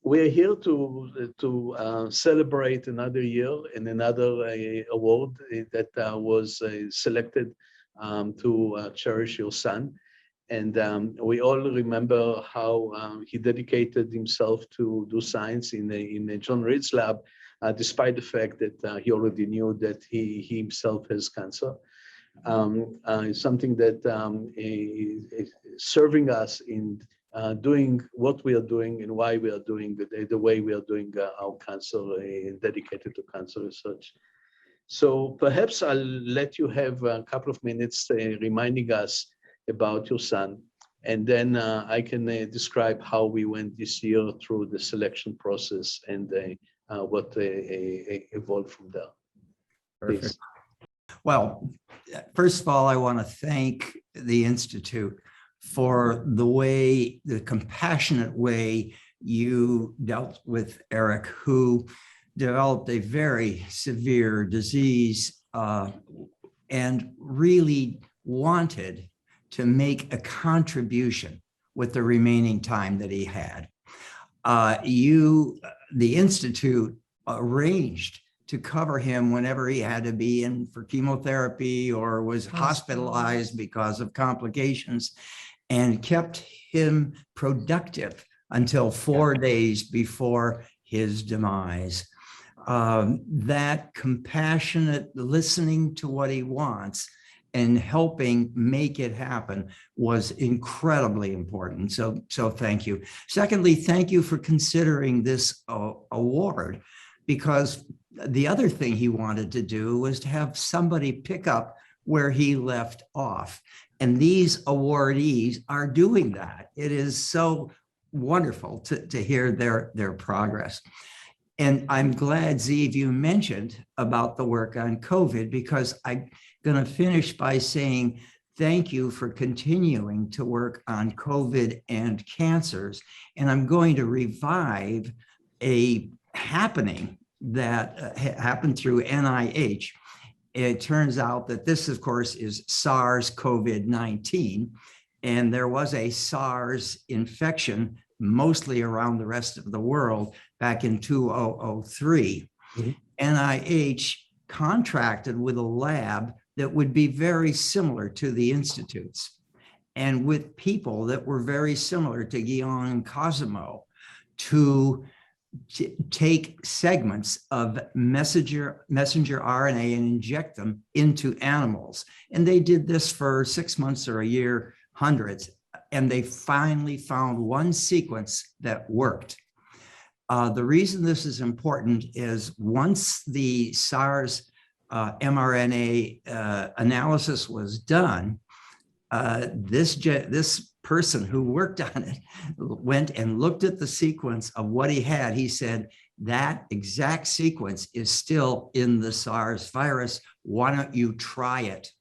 we're here to celebrate another year and another award that was selected to cherish your son. And we all remember how he dedicated himself to do science in John Reed's lab, despite the fact that he already knew that he himself has cancer. It's something that is serving us in doing what we are doing and why we are doing the way we are doing our cancer, dedicated to cancer research. So perhaps I'll let you have a couple of minutes reminding us about your son, and then I can describe how we went this year through the selection process and what evolved from there. Perfect. Please. Well, first of all, I want to thank the Institute for the compassionate way you dealt with Eric, who developed a very severe disease and really wanted to make a contribution with the remaining time that he had. The Institute arranged to cover him whenever he had to be in for chemotherapy or was hospitalized because of complications, and kept him productive until 4 days before his demise. That compassionate listening to what he wants and helping make it happen was incredibly important. So thank you. Secondly, thank you for considering this award, because the other thing he wanted to do was to have somebody pick up where he left off. And these awardees are doing that. It is so wonderful to hear their progress. And I'm glad, Ziv, you mentioned about the work on COVID, because I'm going to finish by saying thank you for continuing to work on COVID and cancers. And I'm going to revive a happening that happened through NIH. It turns out that this, of course, is SARS-CoV-19, and there was a SARS infection mostly around the rest of the world back in 2003. Mm-hmm. NIH contracted with a lab that would be very similar to the Institute's, and with people that were very similar to Guillem and Cosimo, to take segments of messenger RNA and inject them into animals. And they did this for 6 months or a year, hundreds, and they finally found one sequence that worked. The reason this is important is once the SARS mRNA analysis was done, this person who worked on it went and looked at the sequence of what he had. He said, that exact sequence is still in the SARS virus. Why don't you try it?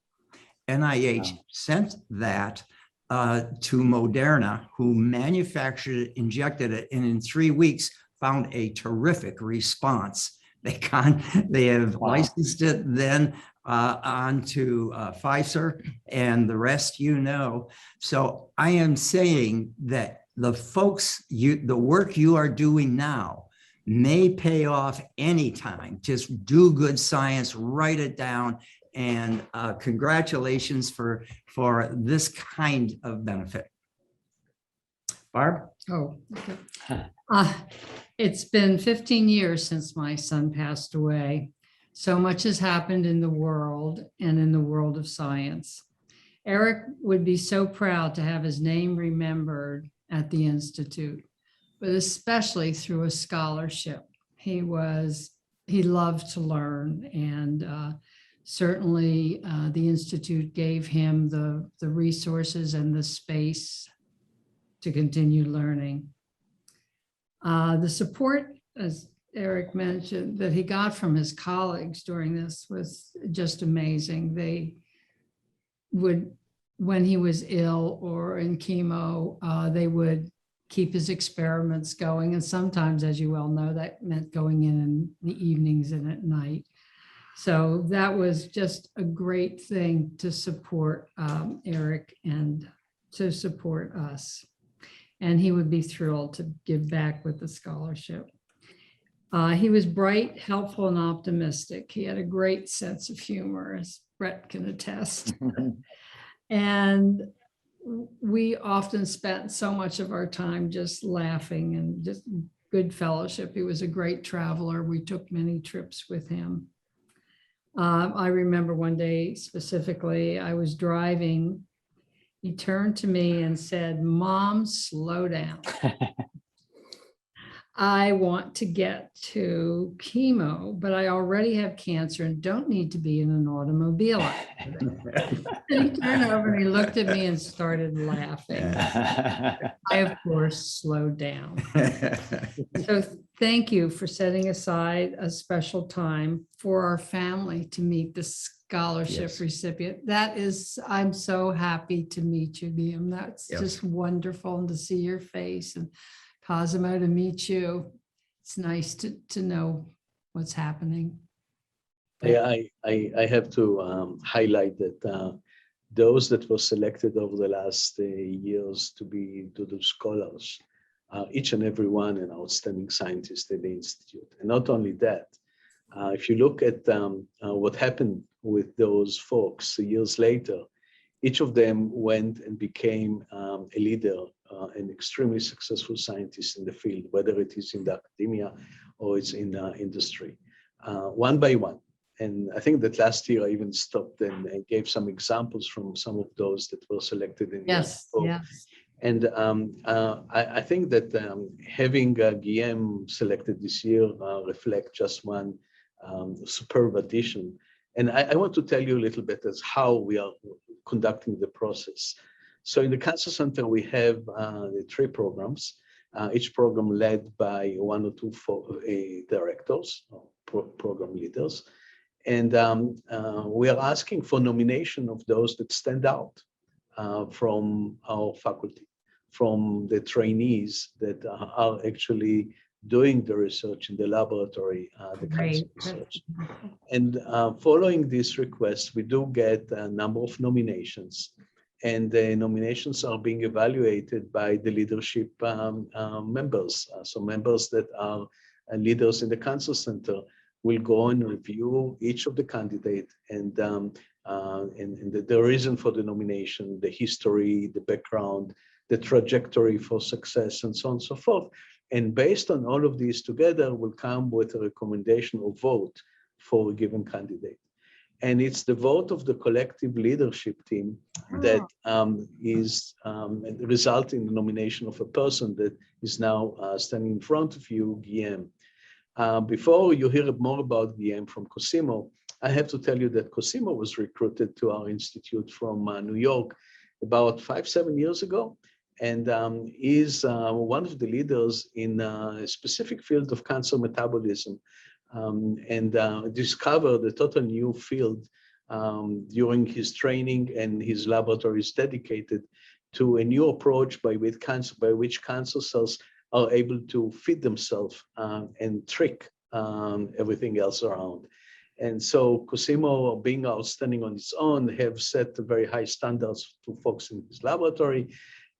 NIH sent that to Moderna, who manufactured it, injected it, and in 3 weeks found a terrific response. They have licensed it then on to Pfizer, and the rest you know. So I am saying that the work you are doing now may pay off anytime. Just do good science, write it down, and congratulations for this kind of benefit. Barb? Oh, okay. It's been 15 years since my son passed away. So much has happened in the world and in the world of science. Eric would be so proud to have his name remembered at the Institute, but especially through a scholarship. He loved to learn, and certainly the Institute gave him the resources and the space to continue learning. The support, as Eric mentioned, that he got from his colleagues during this was just amazing. They would, when he was ill or in chemo, they would keep his experiments going. And sometimes, as you well know, that meant going in the evenings and at night. So that was just a great thing to support Eric and to support us. and he would be thrilled to give back with the scholarship. He was bright, helpful, and optimistic. He had a great sense of humor, as Brett can attest. And we often spent so much of our time just laughing and just good fellowship. He was a great traveler. We took many trips with him. I remember one day specifically, I was driving. He turned to me and said, "Mom, slow down. I want to get to chemo, but I already have cancer and don't need to be in an automobile." And he turned over and he looked at me and started laughing. I, of course, slowed down. So thank you for setting aside a special time for our family to meet the scholarship Yes. recipient. That is, I'm so happy to meet you, Guillem. That's Yep. just wonderful, and to see your face, and Cosimo, to meet you. It's nice to know what's happening. I have to highlight that those that were selected over the last years to be Dudl scholars, each and every one an outstanding scientist at the Institute. And not only that, if you look at what happened with those folks years later, each of them went and became a leader, an extremely successful scientist in the field, whether it is in the academia or it's in industry, one by one. And I think that last year I even stopped and gave some examples from some of those that were selected in Yes, the yes. And I think that having Guillem selected this year reflect just one superb addition. And I want to tell you a little bit as how we are conducting the process. So in the Cancer Center, we have the 3 programs, each program led by 1 or 2 directors, or program leaders. And we are asking for nomination of those that stand out from our faculty, from the trainees that are actually doing the research in the laboratory, the cancer research. And following this request, we do get a number of nominations, and the nominations are being evaluated by the leadership members. So members that are leaders in the Cancer Center will go and review each of the candidates and the reason for the nomination, the history, the background, the trajectory for success, and so on and so forth. And based on all of these together, we'll come with a recommendation or vote for a given candidate. And it's the vote of the collective leadership team that is resulting in the nomination of a person that is now standing in front of you, Guillem. Before you hear more about Guillem from Cosimo, I have to tell you that Cosimo was recruited to our institute from New York about 5-7 years ago, and is one of the leaders in a specific field of cancer metabolism, and discovered a total new field during his training, and his laboratory is dedicated to a new approach by which cancer cells are able to feed themselves and trick everything else around. And so Cosimo, being outstanding on its own, have set very high standards to folks in his laboratory,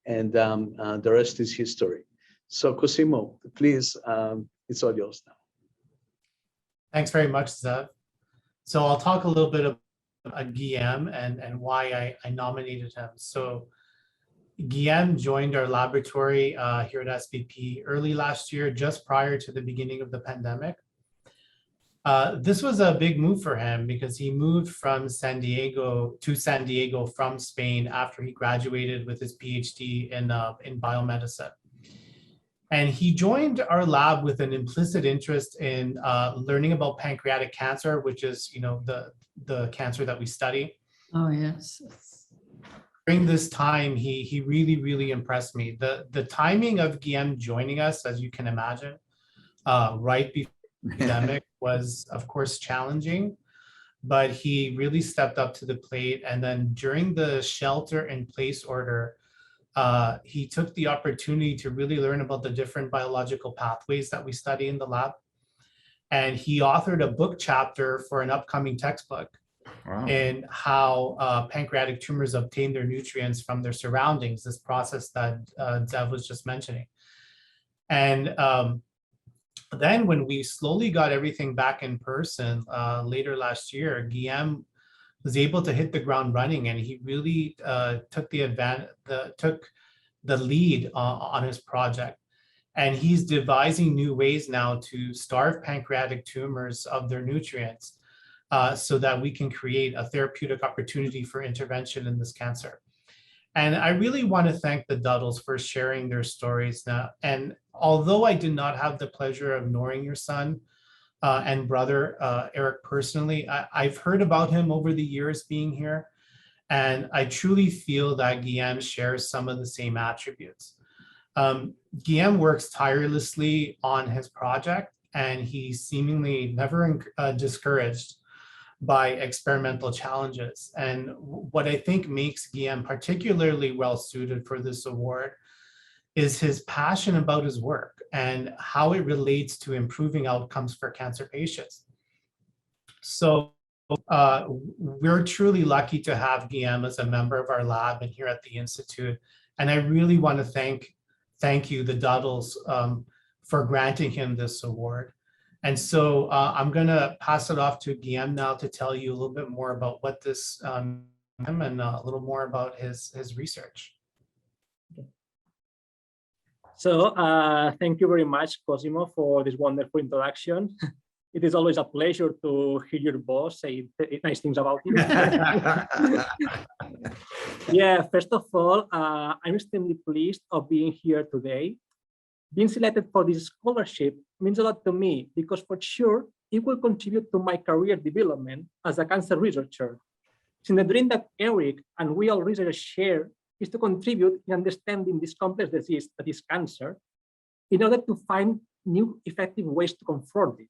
and the rest is history. So Cosimo, please, it's all yours now. Thanks very much, Zev. So I'll talk a little bit about Guillem and why I nominated him. So Guillem joined our laboratory here at SBP early last year, just prior to the beginning of the pandemic. This was a big move for him because he moved from San Diego from Spain after he graduated with his PhD in biomedicine. And he joined our lab with an implicit interest in learning about pancreatic cancer, which is, the cancer that we study. Oh, yes. During this time, he really, really impressed me. The timing of Guillem joining us, as you can imagine, right before the pandemic was, of course, challenging, but he really stepped up to the plate. And then during the shelter-in-place order, he took the opportunity to really learn about the different biological pathways that we study in the lab. And he authored a book chapter for an upcoming textbook. Wow. in how pancreatic tumors obtain their nutrients from their surroundings, this process that Zev was just mentioning. And then when we slowly got everything back in person later last year, Guillem was able to hit the ground running, and he really took the lead on his project. And he's devising new ways now to starve pancreatic tumors of their nutrients so that we can create a therapeutic opportunity for intervention in this cancer. And I really want to thank the Dudls for sharing their stories now. And although I did not have the pleasure of knowing your son and brother, Eric, personally, I've heard about him over the years being here. And I truly feel that Guillem shares some of the same attributes. Guillem works tirelessly on his project, and he's seemingly never discouraged by experimental challenges. And what I think makes Guillem particularly well suited for this award is his passion about his work and how it relates to improving outcomes for cancer patients. So we're truly lucky to have Guillem as a member of our lab and here at the Institute. And I really want to thank you, the Dudls, for granting him this award. And so I'm going to pass it off to Guillem now to tell you a little bit more about what this and a little more about his research. So thank you very much, Cosimo, for this wonderful introduction. It is always a pleasure to hear your boss say nice things about you. Yeah, first of all, I'm extremely pleased of being here today. Being selected for this scholarship means a lot to me because for sure it will contribute to my career development as a cancer researcher. Since the dream that Eric and we all researchers share is to contribute in understanding this complex disease that is cancer in order to find new effective ways to confront it.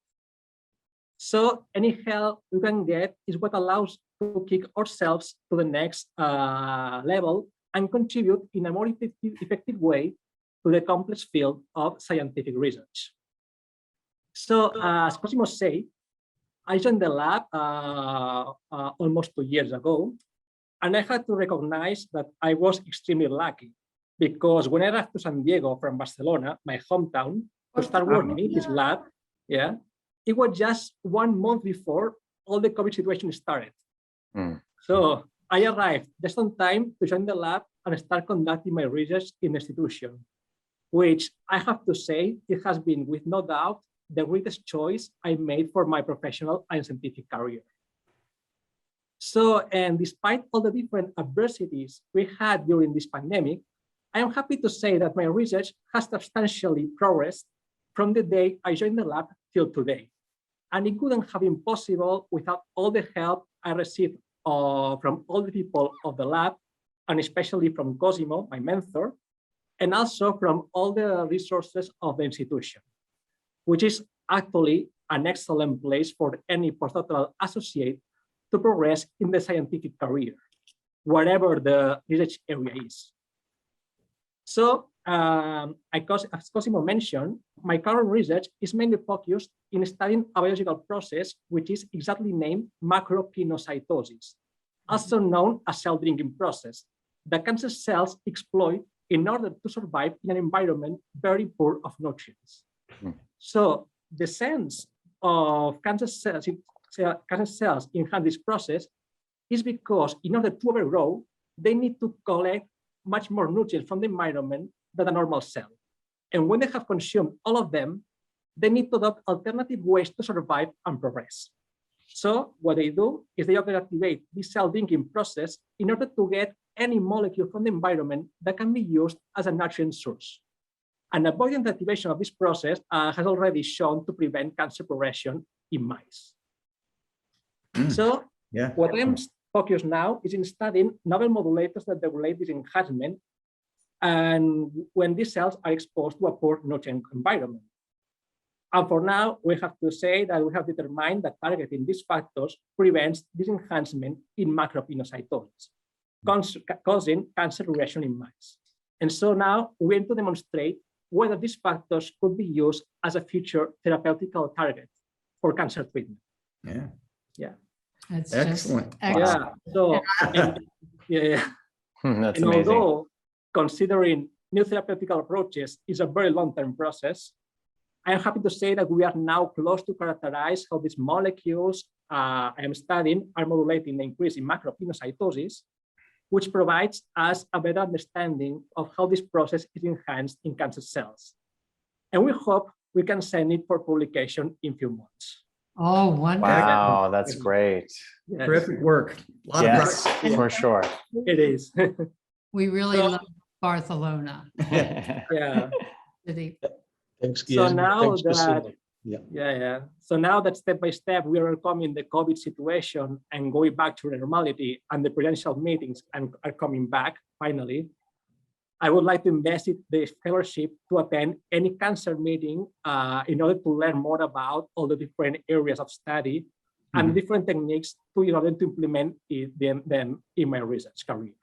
So any help we can get is what allows to kick ourselves to the next level and contribute in a more effective way to the complex field of scientific research. So as Cosimo said, I joined the lab almost 2 years ago, and I had to recognize that I was extremely lucky because when I arrived to San Diego from Barcelona, my hometown, to start working in his lab, yeah, it was just 1 month before all the COVID situation started. So I arrived just on time to join the lab and start conducting my research in the institution, which I have to say, it has been with no doubt the greatest choice I made for my professional and scientific career. So, and despite all the different adversities we had during this pandemic, I am happy to say that my research has substantially progressed from the day I joined the lab till today. And it couldn't have been possible without all the help I received from all the people of the lab, and especially from Cosimo, my mentor, and also from all the resources of the institution, which is actually an excellent place for any postdoctoral associate to progress in the scientific career, whatever the research area is. So, as Cosimo mentioned, my current research is mainly focused in studying a biological process which is exactly named macropinocytosis, also known as cell drinking process, that cancer cells exploit in order to survive in an environment very poor of nutrients. So the sense of cancer cells enhance this process is because in order to overgrow, they need to collect much more nutrients from the environment than a normal cell. And when they have consumed all of them, they need to adopt alternative ways to survive and progress. So what they do is they overactivate this cell drinking process in order to get any molecule from the environment that can be used as a nutrient source. And avoiding the activation of this process has already shown to prevent cancer progression in mice. So what I'm focused now is in studying novel modulators that regulate this enhancement, and when these cells are exposed to a poor nutrient environment. And for now, we have to say that we have determined that targeting these factors prevents this enhancement in macropinocytosis, causing cancer regression in mice. And so now we aim to demonstrate whether these factors could be used as a future therapeutical target for cancer treatment. Yeah. Yeah. That's just Excellent. excellent. Yeah. So, and, yeah. That's And amazing. although considering new therapeutic approaches is a very long-term process, I am happy to say that we are now close to characterize how these molecules I am studying are modulating the increase in macropinocytosis, which provides us a better understanding of how this process is enhanced in cancer cells. And we hope we can send it for publication in a few months. Oh, wonderful. Wow, that's great. Yes, Terrific work. A lot of Yes, progress. for sure. it is. We really So- love Barcelona. Yeah. City. Thanks, So Guillem. now Thanks, that- Cosimo. Yeah. Yeah. So now that step by step we are overcoming the COVID situation and going back to normality, and the presidential meetings are coming back finally, I would like to invest in the fellowship to attend any cancer meeting in order to learn more about all the different areas of study and different techniques in order to implement them in my research career.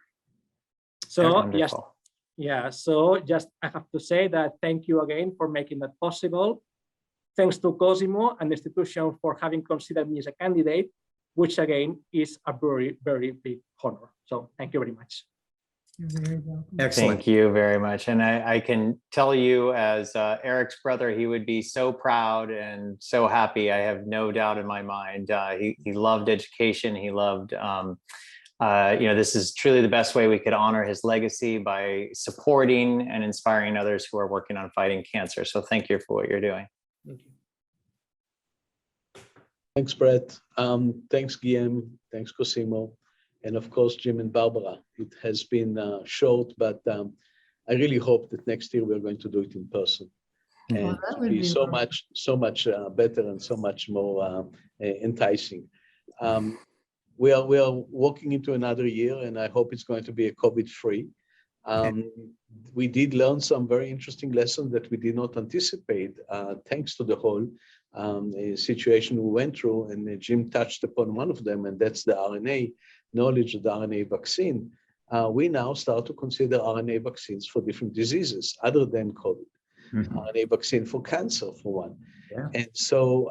So yes, Wonderful. yeah, so just I have to say that thank you again for making that possible. Thanks to Cosimo and the institution for having considered me as a candidate, which again is a very, very big honor. So thank you very much. You're very welcome. Excellent. Thank you very much. And I can tell you as Eric's brother, he would be so proud and so happy. I have no doubt in my mind. He loved education. He loved, this is truly the best way we could honor his legacy by supporting and inspiring others who are working on fighting cancer. So thank you for what you're doing. Thank you. Thanks, Brett. Thanks, Guillem. Thanks, Cosimo. And of course, Jim and Barbara. It has been short, but I really hope that next year we're going to do it in person. Well, And that to would be be so lovely. much better and so much more enticing. We are walking into another year, and I hope it's going to be a COVID-free. We did learn some very interesting lessons that we did not anticipate, thanks to the whole situation we went through, and Jim touched upon one of them, and that's the RNA knowledge of the RNA vaccine. We now start to consider RNA vaccines for different diseases other than COVID. RNA vaccine for cancer, for one. Yeah. And so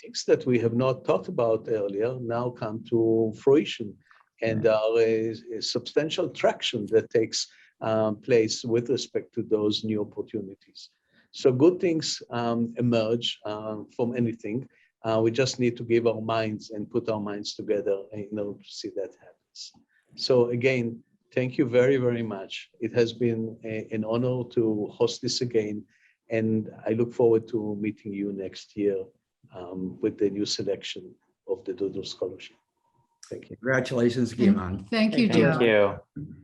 things that we have not talked about earlier now come to fruition, and are a substantial traction that takes place with respect to those new opportunities. So good things emerge from anything. We just need to give our minds and put our minds together in order to see that happens. So again, thank you very, very much. It has been an honor to host this again. And I look forward to meeting you next year with the new selection of the Dudl Scholarship. Thank you. Congratulations, Guillem. Thank you, Thank you. Joe. Thank you.